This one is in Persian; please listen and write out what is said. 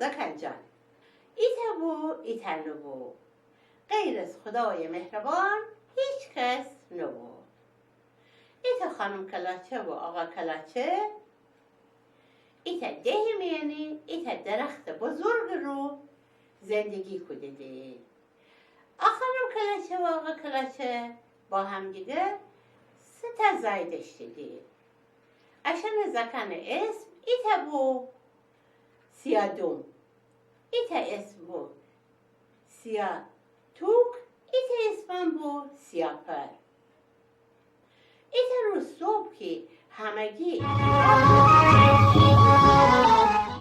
زکنجان ایتا بو ایتا نبو غیر از خدای مهربان هیچ کس نبو. ایتا خانم کلاچه و آقا کلاچه ایتا ده میانی ایتا درخت بزرگ رو زندگی کردیده. خانم کلاچه و آقا کلاچه با هم دیگه 3 زای داشتیده. عشان زکن اسم ایتا بو سیادوم، ایتا اسم بو سیاتوک، ایتا اسم بو سیاپر. ایتا رو صبح که همگی